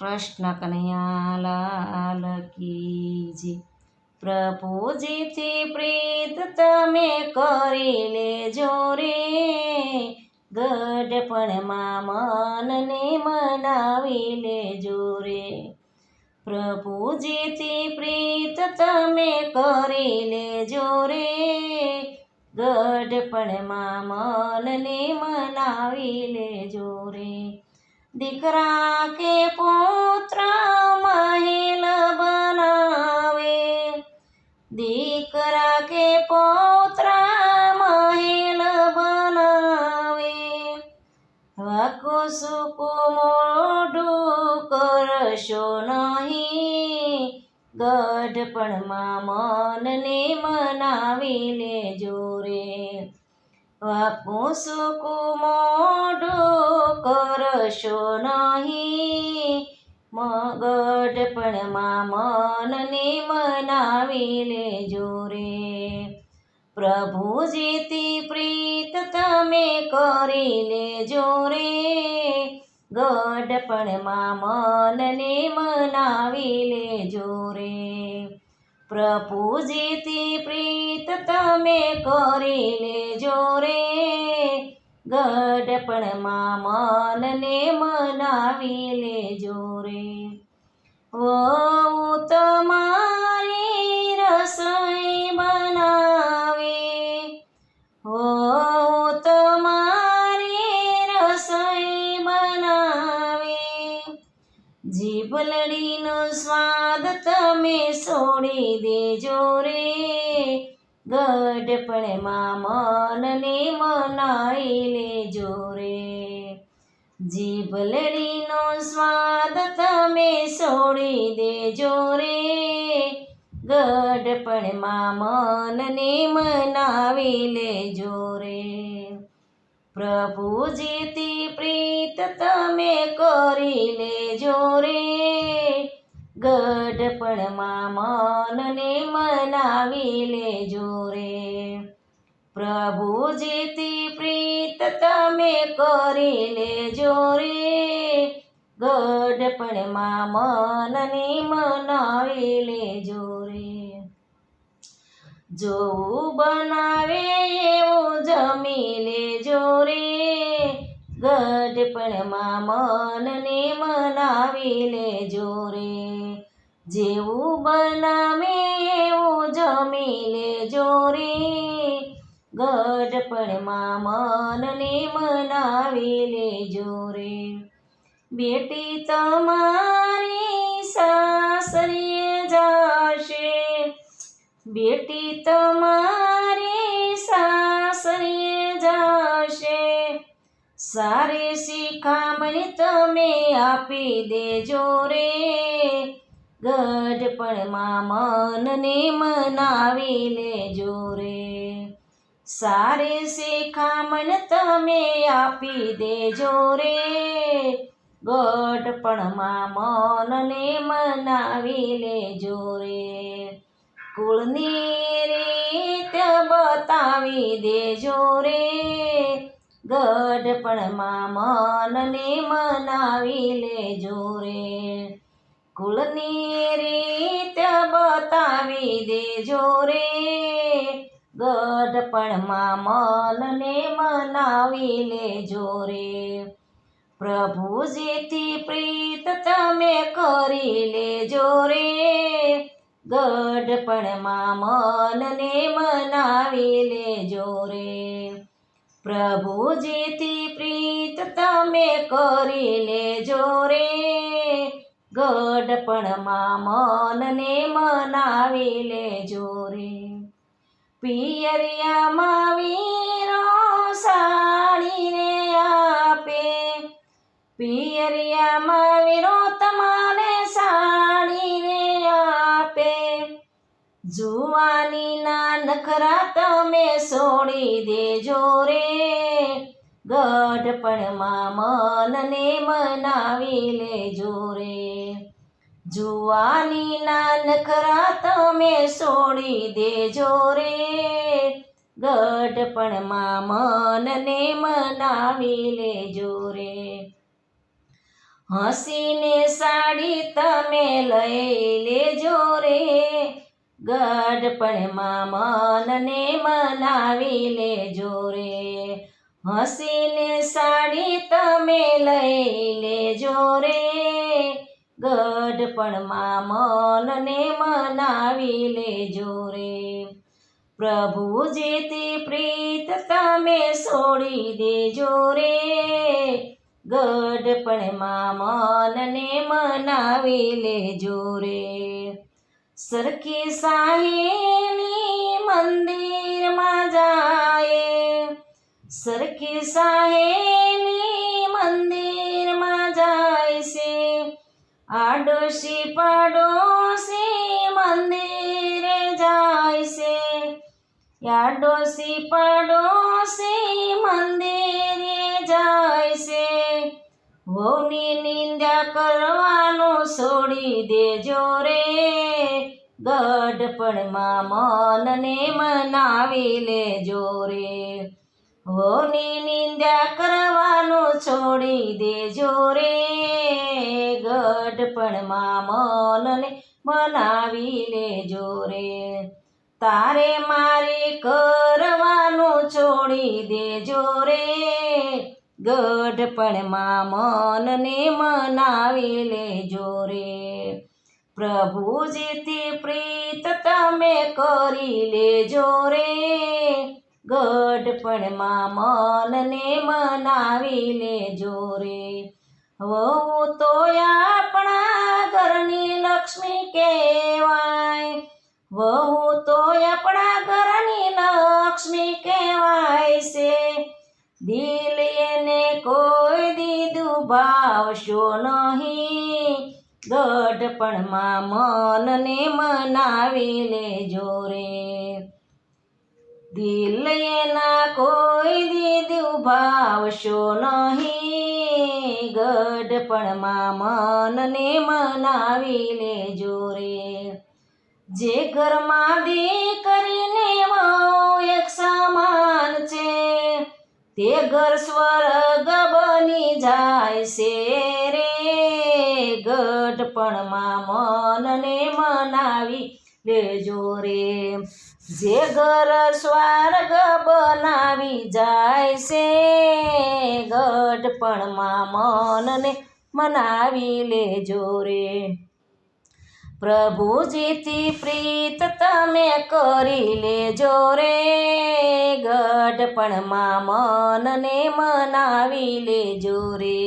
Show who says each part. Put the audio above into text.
Speaker 1: કૃષ્ણ કનૈયા લાલ કી જય। પ્રભુજીથી પ્રીત તમે કરી લેજો રે, ગઢપણમાં મનને મનાવી લેજો રે। પ્રભુજીથી પ્રીત તમે કરી લેજો રે, ગઢપણમાં મનને મનાવી લેજો રે। દીકરા કે પુત્ર મહેલ બનાવે, દીકરા કે પુત્ર મહેલ બનાવે, વાકો સુકો મોઢું કરશો નહીં, ગઢપણમાં મનને મનાવી લેજો રે। વાકું સૂકું મોઢું કરશો નહીં, ગઢપણમાં મનને મનાવી લેજો રે। પ્રભુજીથી પ્રીત તમે કરી લેજો રે, ગઢપણમાં મનને મનાવી લેજો રે। પ્રભુજીથી પ્રીત તમે કરી લેજો રે, ગઢપણમાં મનને મનાવી લેજો રે। વહુ તમારી રસોઈ બનાવે, વહુ તમારી રસોઈ બનાવે, જીભલડીનો સ્વાદ તમે છોડી દેજો રે, ગઢપણમાં મનને મનાવી લેજો રે। જીભલડીનો સ્વાદ તમે છોડી દેજો રે, ગઢપણમાં મનને મનાવી લેજો રે। પ્રભુજીથી પ્રીત તમે કરી લેજો રે, ગઢપણમાં મનને મનાવી લેજો રે। પ્રભુજીથી પ્રીત તમે કરી લેજો રે, ગઢપણમાં મનને મનાવી લેજો રે। જોવું બનાવે એવું જમી લેજો રે, ગઢપણમાં મનને મનાવી લેજો રે। જેવું બનાવે એવું જમી લેજો રે, ગઢપણમાં મનને મનાવી લેજો રે। બેટી તમારી સાસરીએ જાશે, બેટી તમારી સાસરીએ જાશે, સારી શિખામણ તમે આપી દેજો રે, ગઢપણમાં મનને મનાવી લેજો રે। સારી શિખામણ તમે આપી દેજો રે, ગઢપણમાં મનને મનાવી લેજો રે। કુળની રીત બતાવી દેજો રે, ગઢપણમાં મનને મનાવી લેજો રે। કુળની રીત બતાવી દેજો રે, ગઢપણમાં મનને મનાવી લેજો રે। પ્રભુજીથી પ્રીત તમે કરી લેજો રે, ગઢપણમાં મનને મનાવી લેજો રે। પ્રભુજીથી પ્રીત તમે કરી લેજો રે, ગઢપણમાં મનને મનાવી લેજો રે। પિયરિયામાં વીરો સાડીને આપે, પિયરિયામાં વીરો તમારે સાડીને આપે, જુવાનીના નખરા તમે છોડી દેજો રે, ગઢપણમાં મનને મનાવી લેજો રે। જુવાનીના નખરા તમે છોડી દેજો રે, ગઢપણમાં મનને મનાવી લેજો રે। હસીને સાડી સાડી તમે લઈ લેજો રે ગઢપણમાં મનને મનાવી લેજો રે હસીને સાડી તમે લઈ લેજો રે ગઢપણમાં મનને મનાવી લેજો રે પ્રભુજીથી પ્રીત તમે છોડી દેજો રે ગઢપણમાં મનને મનાવી લેજો રે સરખી સાહેલી મંદિરમાં જાય સરખી સાહેલી મંદિરમાં જાય છે આડોશી પાડોશી મંદિરે જાય છે આડોશી પાડોશી મંદિરે જાય છે વહુની નિંદા કરવાનું છોડી દેજો રે ગઢપણમાં મનને મનાવી લેજો રે વહુની નિંદા કરવાનું છોડી દેજો રે ગઢપણમાં મનને મનાવી લેજો રે તારે મારે કરવાનું છોડી દેજો રે ગઢપણમાં મનને મનાવી લેજો રે પ્રભુજીથી પ્રીત તમે કરી લેજો રે ગઢપણમાં મનને મનાવી લેજો રે વહુ તો આપણા ઘરની લક્ષ્મી કહેવાય વહુ તો આપણા ઘરની લક્ષ્મી કહેવાય છે દિલ એને કોઈ દીધું ભાવશો નહીં ગઢપણમાં મનને મનાવી લેજો રે દિલ એના કોઈ દીધું ભાવશો નહીં ગઢપણમાં મનને મનાવી લેજો રે જે ઘરમાં દીકરીને વહુ એક સમાન છે તે ઘર સ્વર્ગ બની જાય છે રે ગઢપણમાં મનને મનાવી લેજો રે જે ઘર સ્વર્ગ બનાવી જાય છે ગઢપણમાં મનને મનાવી લેજો રે પ્રભુજીથી પ્રીત તમે કરી લેજો રે ગઢપણમાં મનને મનાવી લેજો રે